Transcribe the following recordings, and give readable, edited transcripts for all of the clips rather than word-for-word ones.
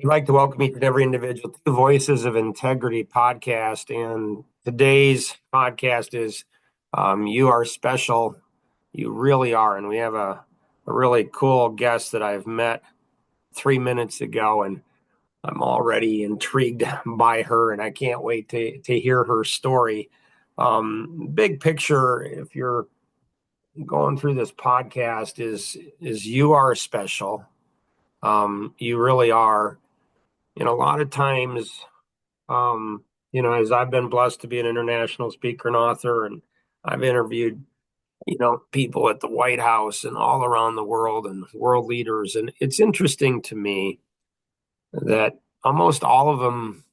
I'd like to welcome each and every individual to the Voices of Integrity podcast. And today's podcast is You Are Special. You really are. And we have a really cool guest that I've met 3 minutes ago, and I'm already intrigued by her, and I can't wait to hear her story. Big picture, if you're going through this podcast, is you are special. You really are. And a lot of times, as I've been blessed to be an international speaker and author, and I've interviewed, people at the White House and all around the world and world leaders. And it's interesting to me that almost all of them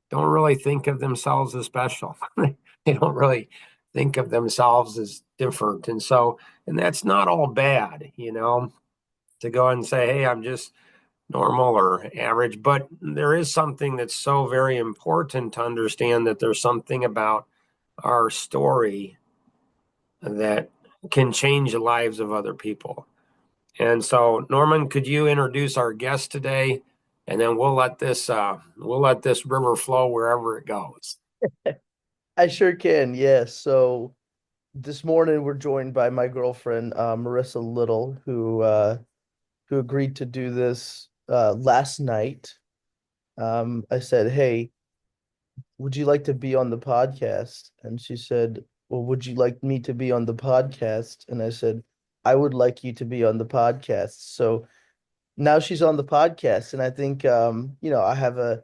don't really think of themselves as special. They don't really think of themselves as different. And that's not all bad, to go and say, hey, I'm just normal or average, but there is something that's so very important to understand, that there's something about our story that can change the lives of other people. And so, Norman, could you introduce our guest today, and then we'll let this river flow wherever it goes. I sure can, yes. So this morning we're joined by my girlfriend, Marissa Little, who agreed to do this last night. I said, "Hey, would you like to be on the podcast?" And she said, "Well, would you like me to be on the podcast?" And I said, "I would like you to be on the podcast." So now she's on the podcast, and I think I have a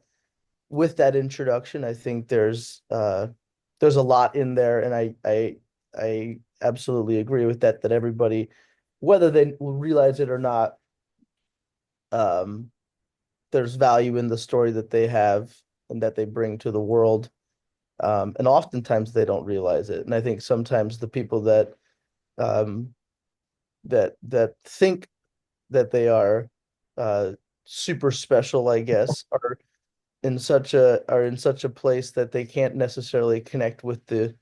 with that introduction, I think there's a lot in there, and I absolutely agree with that. That everybody, whether they realize it or not, um, there's value in the story that they have and that they bring to the world. And oftentimes they don't realize it. And I think sometimes the people um, that think that they are uh, super special, I guess, are in such a place that they can't necessarily connect with the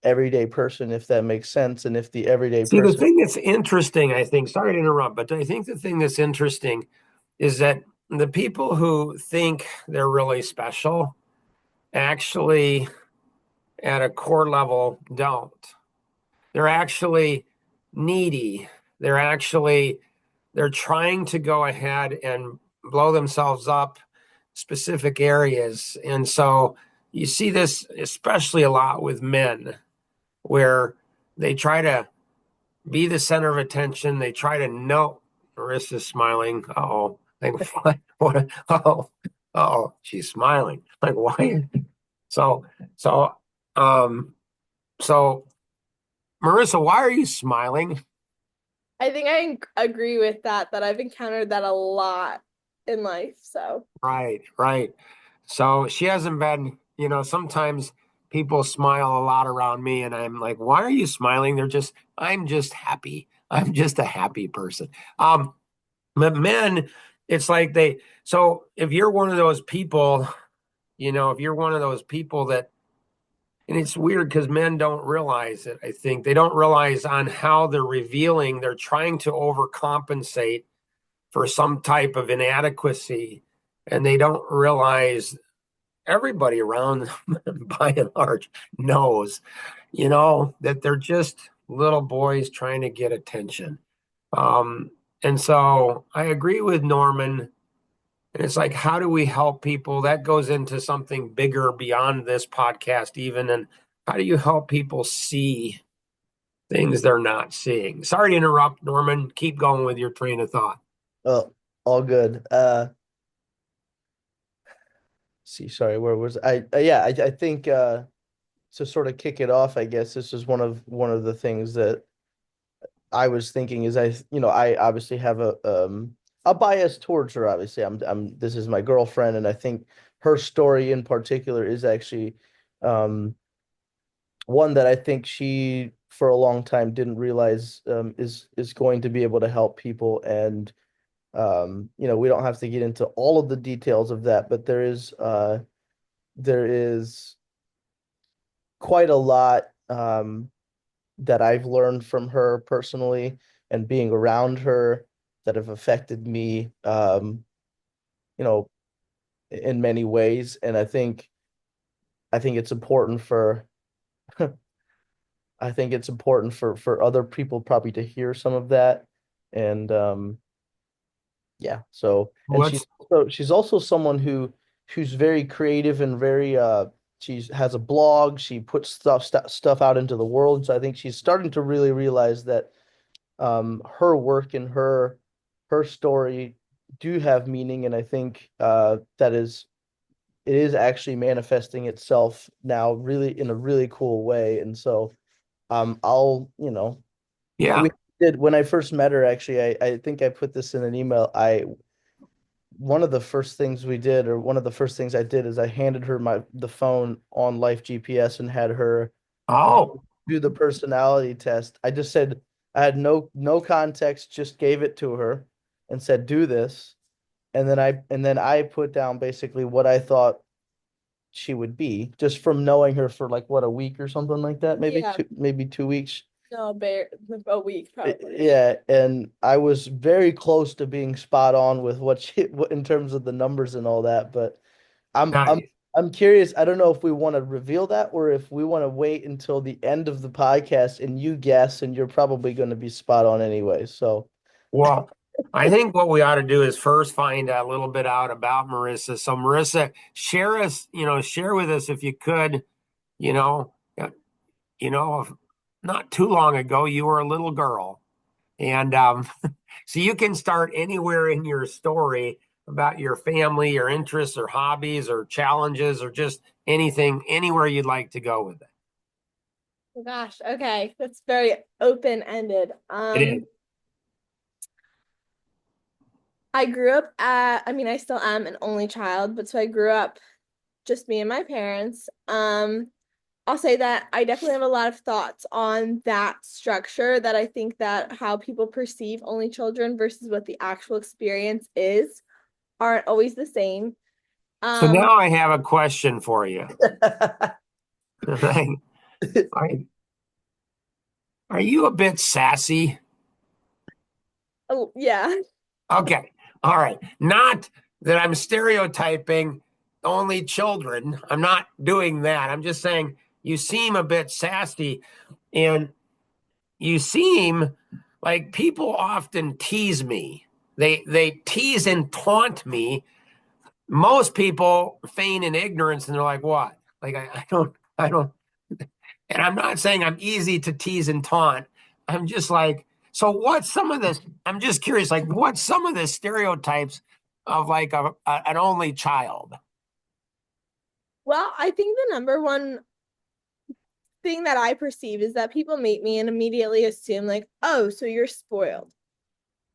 everyday person, if that makes sense. And if the everyday See, the person, thing that's interesting, I think, sorry to interrupt, but I think the thing that's interesting is that the people who think they're really special actually, at a core level, don't. They're actually needy. They're trying to go ahead and blow themselves up specific areas. And so you see this especially a lot with men, where they try to be the center of attention. They try to know. Marissa's smiling. Oh, like what? What? Oh, she's smiling. Like why? So, so, um, so Marissa, why are you smiling? I think I agree with that I've encountered that a lot in life. So, Right, right. So she hasn't been, sometimes people smile a lot around me, and I'm like, why are you smiling? I'm just happy. I'm just a happy person. But men, it's like so if you're one of those people, if you're one of those people that, and it's weird because men don't realize it. I think they don't realize on how they're trying to overcompensate for some type of inadequacy, and they don't realize everybody around them, by and large, knows, that they're just little boys trying to get attention. Um, and so I agree with Norman. And it's like, how do we help people? That goes into something bigger beyond this podcast, even. And how do you help people see things they're not seeing? Sorry to interrupt, Norman. Keep going with your train of thought. oh, all good. See, sorry, where was yeah, I think to sort of kick it off, I guess this is one of the things that I was thinking is I obviously have a bias towards her. Obviously, this is my girlfriend, and I think her story in particular is actually um one that I think she for a long time didn't realize is going to be able to help people. And we don't have to get into all of the details of that, but there is quite a lot that I've learned from her personally and being around her that have affected me. you know, in many ways. And I think it's important for I think it's important for other people probably to hear some of that. And yeah, so and What's she's also someone who's very creative and very she has a blog, she puts stuff out into the world. So I think she's starting to really realize that her work and her story do have meaning, and I think that it is actually manifesting itself now really in a really cool way. And so I'll, yeah. we did when I first met her, actually, I think I put this in an email. I One of the first things we did, or one of the first things I did, is I handed her the phone on Life GPS and had her Oh, do the personality test. I just said I had no context, just gave it to her and said, do this. And then I put down basically what I thought she would be, just from knowing her for like what, a week or something like that, Yeah, maybe 2 weeks. no, a week probably. Yeah, and I was very close to being spot on with in terms of the numbers and all that, but I'm I'm nice. I'm curious. I don't know if we want to reveal that or if we want to wait until the end of the podcast and you guess, and you're probably going to be spot on anyway. So, Well, I think what we ought to do is first find a little bit out about Marissa. So, Marissa, share with us if you could, you know, uh, not too long ago, you were a little girl. And so you can start anywhere in your story about your family, your interests or hobbies or challenges or just anything, anywhere you'd like to go with it. Oh gosh, okay. That's very open-ended. It is. I grew up I mean, I still am an only child, but so I grew up just me and my parents. I'll say that I definitely have a lot of thoughts on that structure, that I think that how people perceive only children versus what the actual experience is aren't always the same. So Um, now I have a question for you. Are, are you a bit sassy? oh, yeah. Okay. All right. Not that I'm stereotyping only children. I'm not doing that. I'm just saying you seem a bit sassy and you seem like people often tease me. They tease and taunt me. Most people feign in ignorance and they're like, what? Like I don't and I'm not saying I'm easy to tease and taunt. I'm just like, so what's some of this? I'm just curious, like, what's some of the stereotypes of like an only child? Well, I think the number one thing that I perceive is that people meet me and immediately assume, like, oh, so you're spoiled.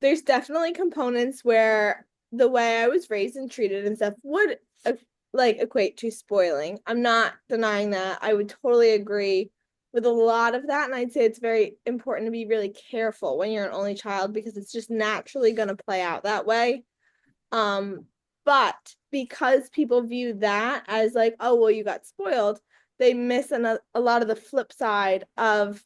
There's definitely components where the way I was raised and treated and stuff would like equate to spoiling. I'm not denying that. I would totally agree with a lot of that. And I'd say it's very important to be really careful when you're an only child because it's just naturally going to play out that way. Um, but because people view that as like, oh, well, you got spoiled, they miss a lot of the flip side of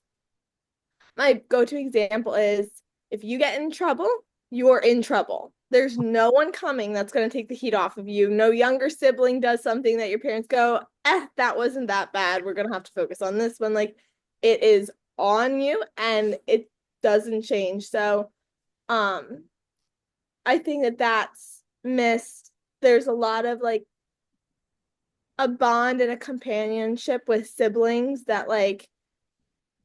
my go-to example is if you get in trouble, you're in trouble. There's no one coming that's going to take the heat off of you. No younger sibling does something that your parents go, that wasn't that bad. We're going to have to focus on this one. Like it is on you and it doesn't change. So, um, I think that that's missed. There's a lot of like a bond and a companionship with siblings that like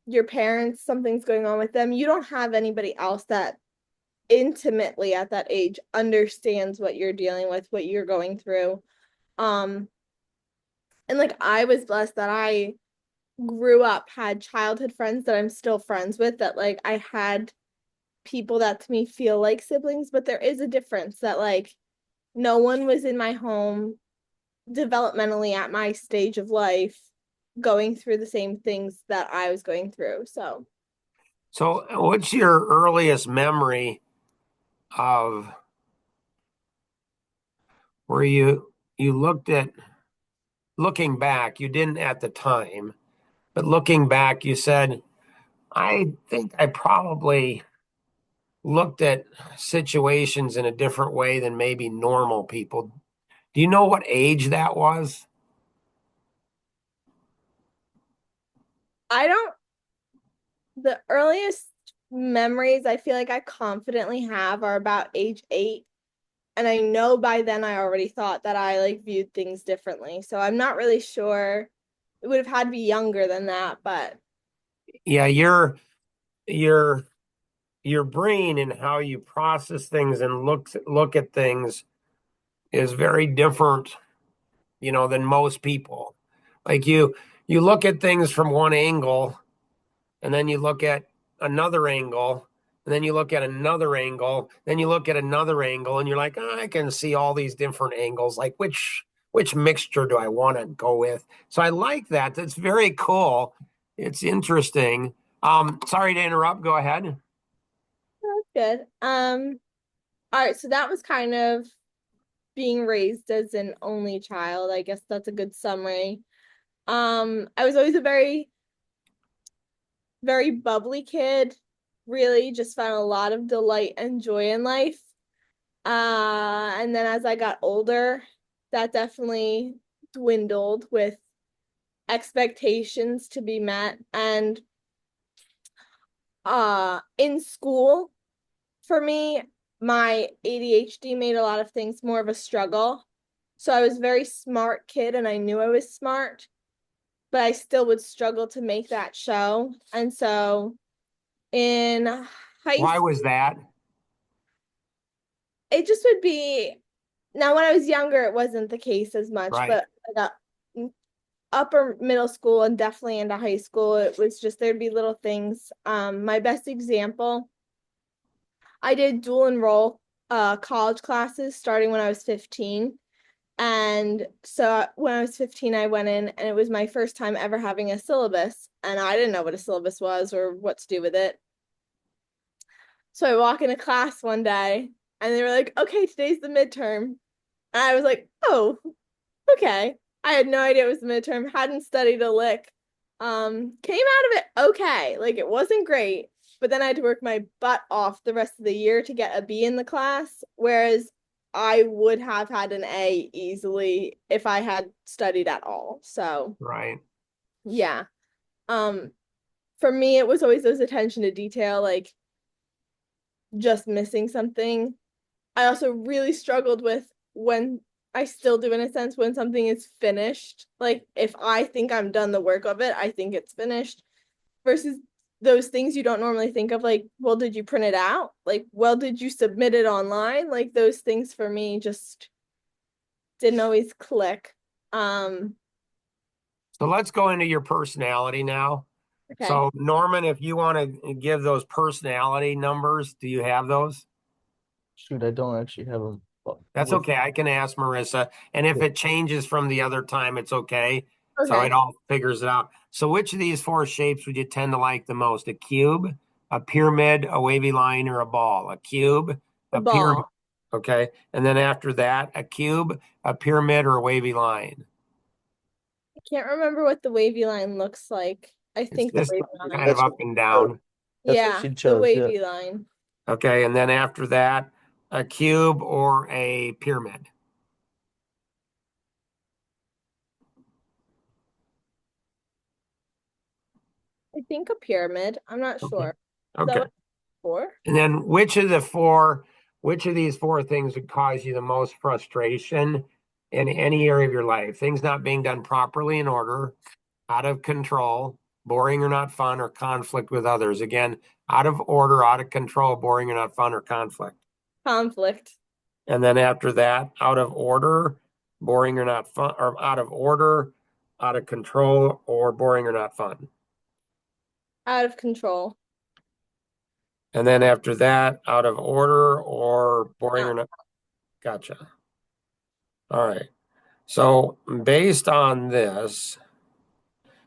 your parents, something's going on with them. You don't have anybody else that intimately at that age understands what you're dealing with, what you're going through. Um, and like I was blessed that I grew up, had childhood friends that I'm still friends with, that like I had people that to me feel like siblings, but there is a difference that like no one was in my home developmentally at my stage of life going through the same things that I was going through. So So, what's your earliest memory of where you looked at looking back? You didn't at the time, but looking back, you said, "I think I probably looked at situations in a different way than maybe normal people. Do you know what age that was? I don't, the earliest memories I feel like I confidently have are about age 8. And I know by then I already thought that I like viewed things differently. So I'm not really sure. It would have had to be younger than that, but Yeah, your brain and how you process things and look at things is very different, than most people. Like you look at things from one angle, and then you look at another angle, and then you look at another angle, then you look at another angle, and you're like, "Oh, I can see all these different angles. Like which mixture do I want to go with?" So I like that. That's very cool. It's interesting. Sorry to interrupt. Go ahead. that's good. All right, so that was kind of being raised as an only child. I guess that's a good summary. I was always a very, very bubbly kid, really just found a lot of delight and joy in life. And then as I got older, that definitely dwindled with expectations to be met. And in school, for me, my ADHD made a lot of things more of a struggle. So I was a very smart kid and I knew I was smart, but I still would struggle to make that show. And so in high Why school, was that? it just would be now when I was younger, it wasn't the case as much, Right. but I got upper middle school and definitely into high school, it was just there'd be little things. My best example, I did dual enroll college classes starting when I was 15. And so when I was 15, I went in and it was my first time ever having a syllabus. And I didn't know what a syllabus was or what to do with it. So I walk into class one day and they were like, okay, today's the midterm. And I was like, oh, okay. I had no idea it was the midterm, hadn't studied a lick. Came out of it okay. Like it wasn't great, but then I had to work my butt off the rest of the year to get a B in the class, whereas I would have had an A easily if I had studied at all. So, Right. yeah. Um, for me, it was always those attention to detail, like just missing something. I also really struggled with when I still do in a sense when something is finished. Like if I think I'm done the work of it, I think it's finished versus those things you don't normally think of like, well, did you print it out? Like, well, did you submit it online? Like those things for me just didn't always click. Um, So let's go into your personality now. okay. So, Norman, if you want to give those personality numbers, do you have those? Shoot, I don't actually have them That's with. okay. I can ask Marissa. And if it changes from the other time, it's okay. So it Okay. all figures it out. So, which of these four shapes would you tend to like the most? A cube, a pyramid, a wavy line, or a ball? A cube, The a pyramid. ball. Okay. And then after that, a cube, a pyramid, or a wavy line. I can't remember what the wavy line looks like. I It's think the just wavy kind line. of That's up what and she chose. down. That's what Yeah, she the chose. Yeah. wavy line. Okay, and then after that, a cube or a pyramid. I think a pyramid. I'm not Okay. sure. Is that Okay. what it's for? And then which of these four things would cause you the most frustration in any area of your life? Things not being done properly in order, out of control, boring or not fun, or conflict with others. Again, out of order, out of control, boring or not fun, or conflict. Conflict. And then after that, out of order, boring or not fun, or out of order, out of control, or boring or not fun. Out of control. And then after that, out of order or boring No. or not. Gotcha. All right. So based on this,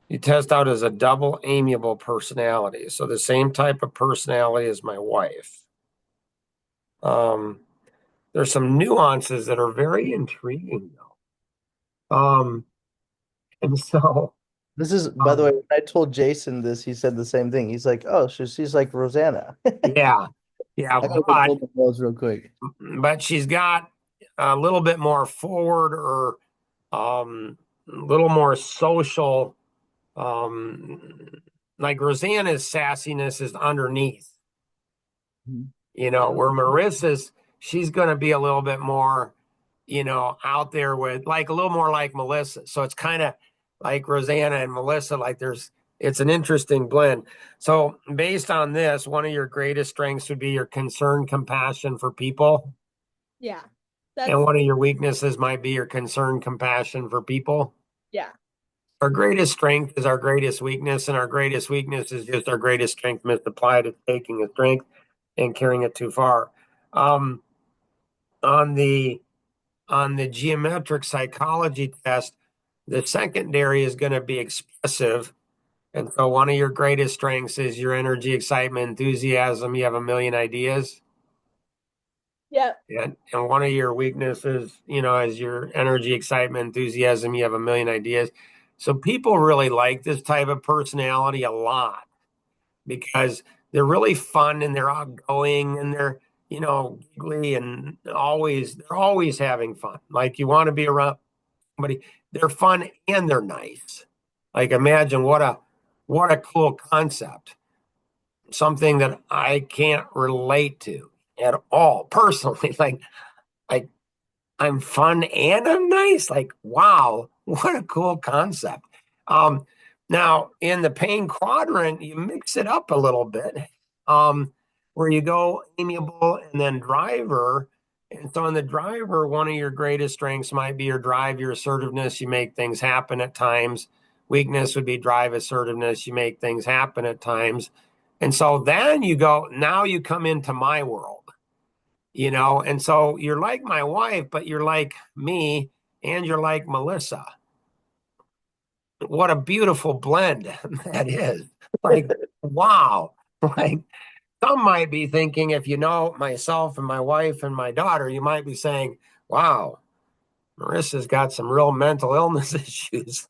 you test out as a double amiable personality. So the same type of personality as my wife. Um, there's some nuances that are very intriguing though. And so This is, by the way, um, when I told Jason this, he said the same thing. He's like, "Oh, she's like Rosanna." yeah, Yeah, I gotta go pull the nose real quick. but she's got a little bit more forward or a little more social. Like Rosanna's sassiness is underneath, Mhm. where Marissa's, she's going to be a little bit more, out there with like a little more like Melissa. So it's kind of like Rosanna and Melissa, like it's an interesting blend. So based on this, one of your greatest strengths would be your concern, compassion for people. Yeah. And That's one of your weaknesses might be your concern, compassion for people. yeah. Our greatest strength is our greatest weakness, and our greatest weakness is just our greatest strength misapplied. It's taking a strength and carrying it too far. Um, on the geometric psychology test, the secondary is going to be expressive. And so one of your greatest strengths is your energy, excitement, enthusiasm. You have a million ideas. Yep. And one of your weaknesses, is your energy, excitement, enthusiasm. You have a million ideas. So people really like this type of personality a lot because they're really fun and they're outgoing and they're, giggly and they're always having fun. Like you want to be around somebody, they're fun and they're nice. Like imagine what a cool concept. Something that I can't relate to at all personally. Like I'm fun and I'm nice. Like, wow, what a cool concept. Um, Now in the pain quadrant, you mix it up a little bit, where you go amiable and then driver. And so in the driver, one of your greatest strengths might be your drive, your assertiveness. You make things happen at times. Weakness would be drive, assertiveness. You make things happen at times. And so then now you come into my world, and so you're like my wife, but you're like me and you're like Melissa. What a beautiful blend that is. Like, wow. Like, some might be thinking, if you know myself and my wife and my daughter, you might be saying, wow, Marissa's got some real mental illness issues,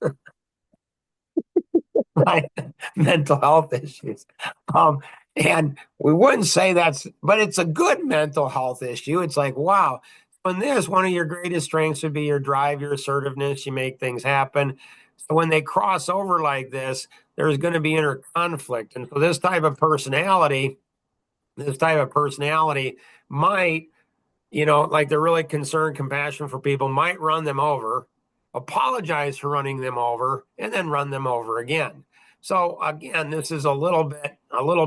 like mental health issues. Um, and we wouldn't say but it's a good mental health issue. It's like, wow, on this, one of your greatest strengths would be your drive, your assertiveness. You make things happen. So when they cross over like this, there's going to be inner conflict. And so this type of personality might, like they're really concerned, compassion for people, might run them over, apologize for running them over, and then run them over again. So again, this is a little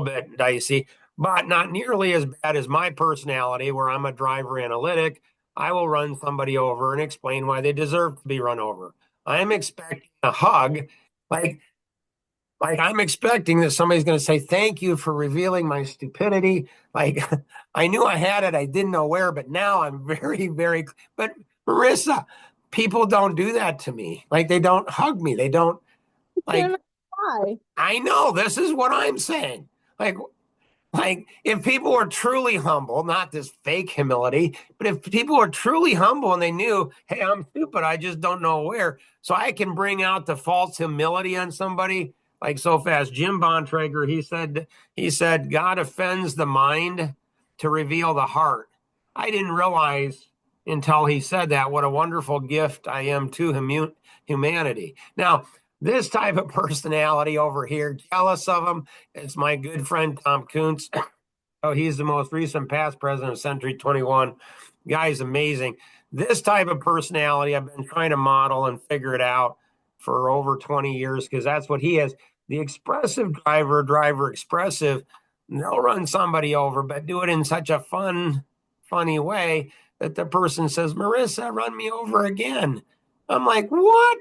bit dicey, but not nearly as bad as my personality, where I'm a driver analytic. I will run somebody over and explain why they deserve to be run over. I'm expecting a hug, like like I'm expecting that somebody's going to say, "Thank you for revealing my stupidity." Like I knew I had it, I didn't know where, but now I'm very, very. But Marissa, people don't do that to me. Like they don't hug me. They don't like. Why? I know this is what I'm saying. Like if people were truly humble, not this fake humility, but if people were truly humble and they knew, hey, I'm stupid, I just don't know where, so I can bring out the false humility on somebody like so fast. Jim Bontrager, he said, God offends the mind to reveal the heart. I didn't realize until he said that what a wonderful gift I am to humanity. Now, this type of personality over here, jealous of him, it's my good friend Tom Kuntz. Oh, he's the most recent past president of Century 21. Guy's amazing. This type of personality, I've been trying to model and figure it out for over 20 years because that's what he is. The expressive driver expressive, they'll run somebody over, but do it in such a funny way that the person says, Marissa, run me over again. I'm like, what?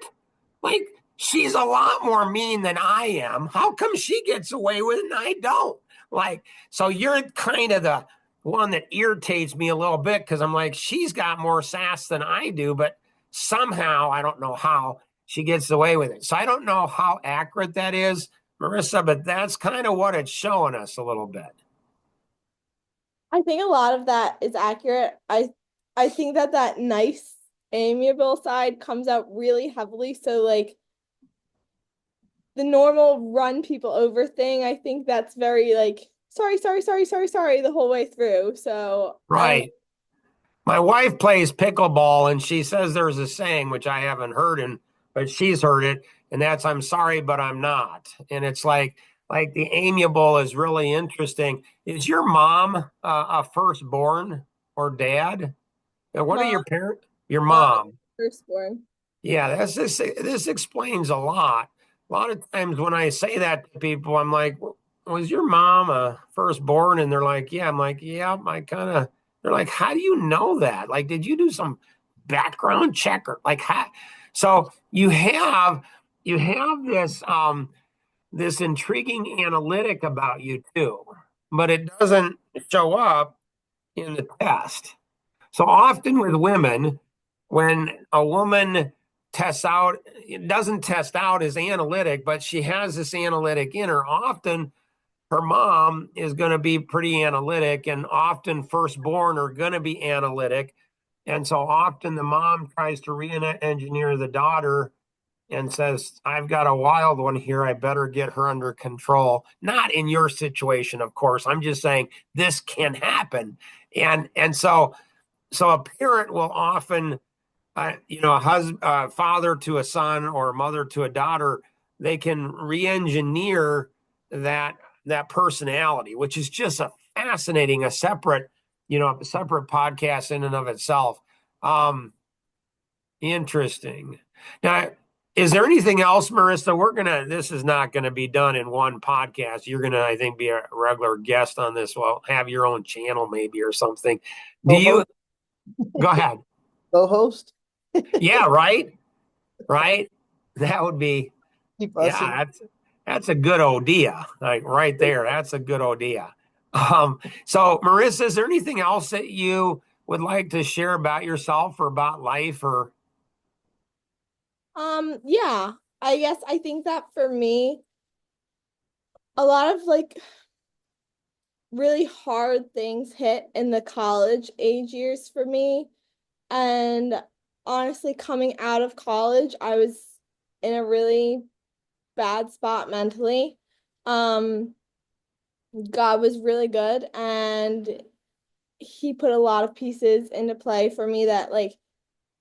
Like, she's a lot more mean than I am. How come she gets away with it and I don't? Like, so you're kind of the one that irritates me a little bit because I'm like, she's got more sass than I do, but somehow, I don't know how, she gets away with it. So I don't know how accurate that is, Marissa, but that's kind of what it's showing us a little bit. I think a lot of that is accurate. I think that nice, amiable side comes out really heavily. So like the normal run people over thing, I think that's very like sorry, sorry, sorry, sorry, sorry the whole way through. So I don't. Right. My wife plays pickleball and she says there's a saying which I haven't heard but she's heard it, and that's I'm sorry but I'm not. And it's like the amiable is really interesting. Is your mom a firstborn or dad? And what are Mom, your parents? Your mom, mom. firstborn. Yeah, this explains a lot. A lot of times when I say that to people, I'm like, "Was your mom a firstborn?" And they're like, "Yeah." I'm like, "Yeah, I kind of." They're like, "How do you know that? Like, did you do some background check or like how?" So you have this intriguing analytic about you too, but it doesn't show up in the test. So often with women, when a woman tests out, it doesn't test out as analytic, but she has this analytic in her. Often her mom is going to be pretty analytic, and often firstborn are going to be analytic. And so often the mom tries to re engineer the daughter and says, I've got a wild one here. I better get her under control. Not in your situation, of course. I'm just saying this can happen. And so a parent will often, a father to a son or a mother to a daughter, they can re-engineer that that personality, which is just a fascinating, a separate podcast in and of itself. Um, Interesting. Now, is there anything else, Marissa? This is not gonna be done in one podcast. You're gonna, I think, be a regular guest on this. Well, have your own channel maybe or something. Do you Co-host, go ahead? co-host, Yeah, right. Right? That would be, keep us in. yeah, that's a good idea. Like right there, that's a good idea. So Marissa, is there anything else that you would like to share about yourself or about life or Yeah, I guess I think that for me, a lot of like really hard things hit in the college age years for me. And honestly, coming out of college, I was in a really bad spot mentally. Um, God was really good and he put a lot of pieces into play for me that like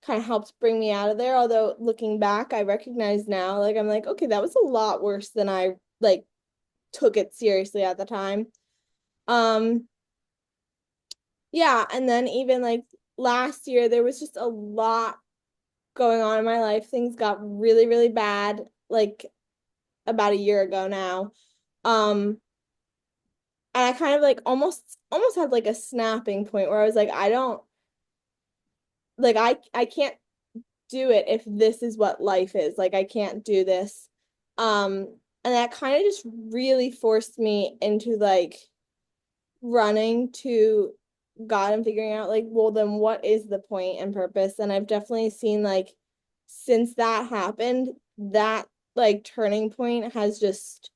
kind of helped bring me out of there. Although looking back, I recognize now, like I'm like, okay, that was a lot worse than I like took it seriously at the time. Um, yeah, and then even like last year, there was just a lot going on in my life. Things got really, really bad, like about a year ago now. Um, and I kind of like almost had like a snapping point where I was like, I don't like I can't do it if this is what life is. Like I can't do this. And that kind of just really forced me into like running to God and figuring out like, well, then what is the point and purpose? And I've definitely seen like since that happened, that like turning point has just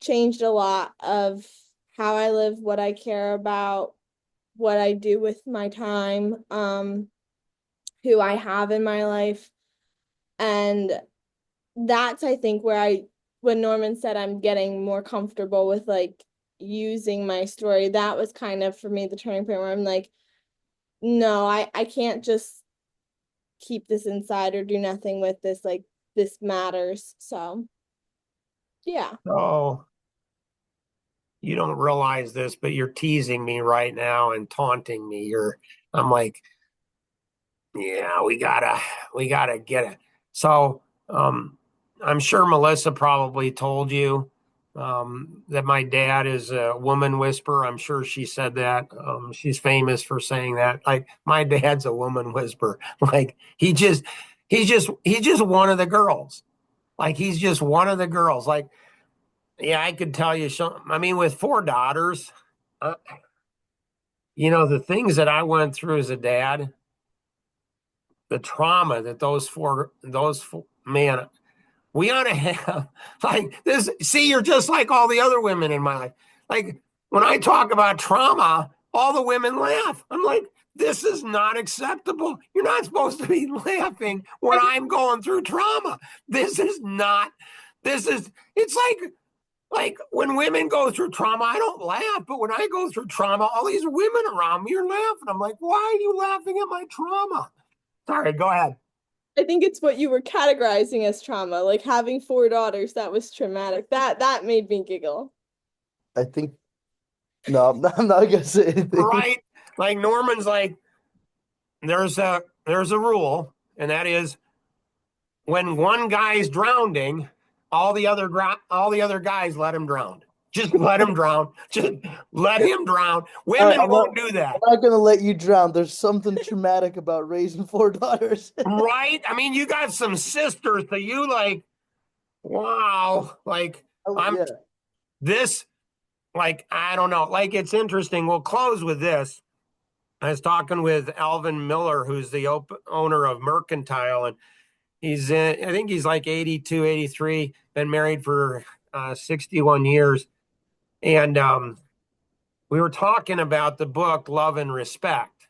changed a lot of how I live, what I care about, what I do with my time, who I have in my life. And that's I think where when Norman said I'm getting more comfortable with like using my story, that was kind of for me the turning point where I'm like, no, I can't just keep this inside or do nothing with this. Like this matters. So yeah. oh, you don't realize this, but you're teasing me right now and taunting me. I'm like, yeah, we gotta get it. So, I'm sure Melissa probably told you that my dad is a woman whisperer. I'm sure she said that. She's famous for saying that. Like my dad's a woman whisperer. Like he's just one of the girls. Like he's just one of the girls. Like yeah, I could tell you some. I mean, with four daughters, uh, the things that I went through as a dad, the trauma that those four, man, we ought to have like this. See, you're just like all the other women in my life. Like when I talk about trauma, all the women laugh. I'm like, this is not acceptable. You're not supposed to be laughing when I'm going through trauma. This is not, it's like Like when women go through trauma, I don't laugh, but when I go through trauma, all these women around me are laughing. I'm like, why are you laughing at my trauma? Sorry, go ahead. I think it's what you were categorizing as trauma, like having four daughters, that was traumatic. That made me giggle. I think no, I'm not gonna say anything. Right? Like Norman's like, there's a rule, and that is when one guy's drowning, all the other guys let him drown. Just let him drown. Just let him drown. All right, Women won't do that. I'm not gonna let you drown. There's something traumatic about raising four daughters. Right? I mean, you got some sisters, so you like, wow, like Oh, I'm yeah. this, like, I don't know. Like, it's interesting. We'll close with this. I was talking with Alvin Miller, who's the owner of Mercantile, and I think he's like 82, 83, been married for 61 years. And we were talking about the book Love and Respect.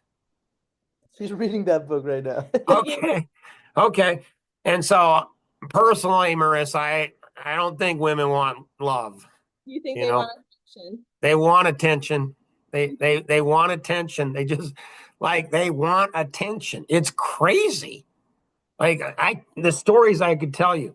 She's reading that book right now. Okay. Okay. And so personally, Marissa, I don't think women want love. You think You they know, want attention? they want attention. They want attention. They just like they want attention. It's crazy. Like the stories I could tell you.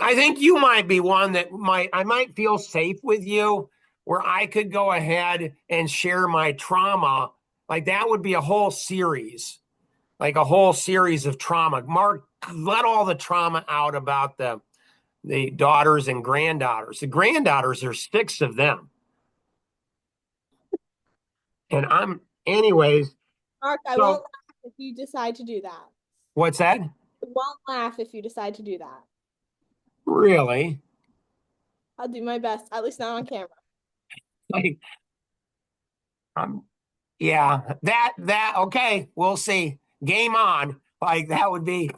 I think you might be one that I might feel safe with you where I could go ahead and share my trauma. Like that would be a whole series, like a whole series of trauma. Mark, let all the trauma out about the daughters and granddaughters. The granddaughters, there's six of them. And anyways, Mark, I so won't laugh if you decide to do that. what's that? I won't laugh if you decide to do that. Really? I'll do my best, at least not on camera. Like, um, yeah, okay, we'll see. Game on. Like that would be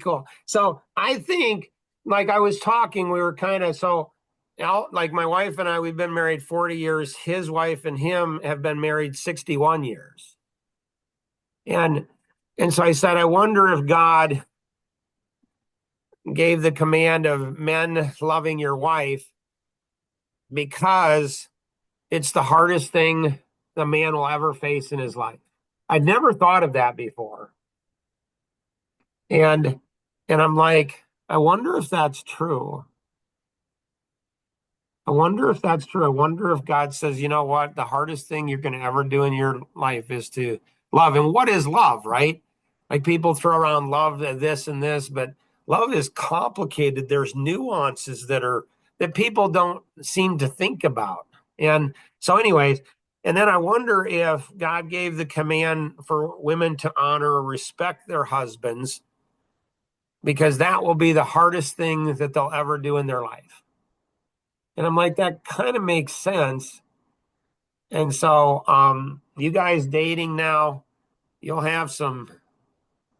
cool. So I think, like I was talking, we were kind of like my wife and I, we've been married 40 years. His wife and him have been married 61 years. And so I said, I wonder if God gave the command of men loving your wife because it's the hardest thing the man will ever face in his life. I'd never thought of that before. And I'm like, I wonder if that's true. I wonder if that's true. I wonder if God says, you know what, the hardest thing you're going to ever do in your life is to love. And what is love, right? Like people throw around love this and this, but love is complicated. There's nuances that people don't seem to think about. And so, anyways, and then I wonder if God gave the command for women to honor or respect their husbands because that will be the hardest thing that they'll ever do in their life. And I'm like, that kind of makes sense. And so, you guys dating now, you'll have some,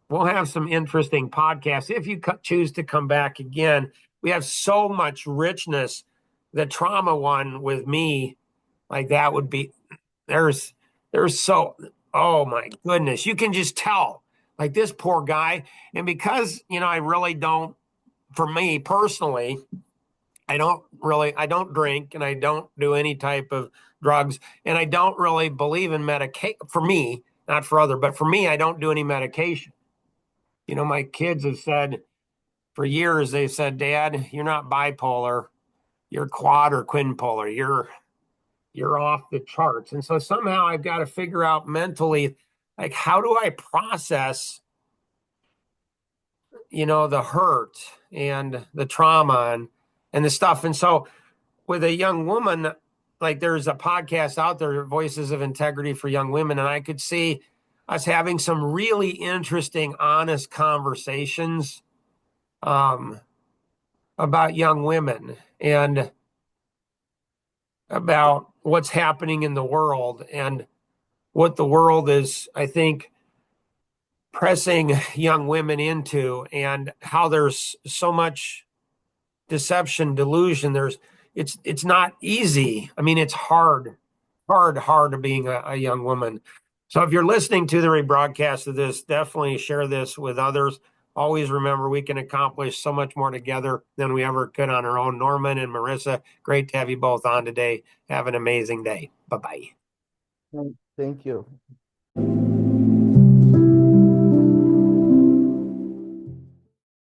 we'll have some interesting podcasts if you choose to come back again. We have so much richness. The trauma one with me, like that would be, there's, so, oh my goodness, you can just tell, like this poor guy. And because, I really don't, for me personally, I don't drink and I don't do any type of drugs. And I don't really believe in medication for me, not for other, but for me, I don't do any medication. My kids have said for years, they've said, Dad, you're not bipolar, you're quad or quinpolar. You're off the charts. And so somehow I've got to figure out mentally, like, how do I process, the hurt and the trauma and the stuff. And so with a young woman, like there's a podcast out there, Voices of Integrity for Young Women, and I could see us having some really interesting, honest conversations about young women and about what's happening in the world and what the world is, I think, pressing young women into, and how there's so much deception, delusion. It's not easy. I mean, it's hard being a young woman. So if you're listening to the rebroadcast of this, definitely share this with others. always remember we can accomplish so much more together than we ever could on our own. Norman and Marissa, great to have you both on today. Have an amazing day. Bye bye. Thank you.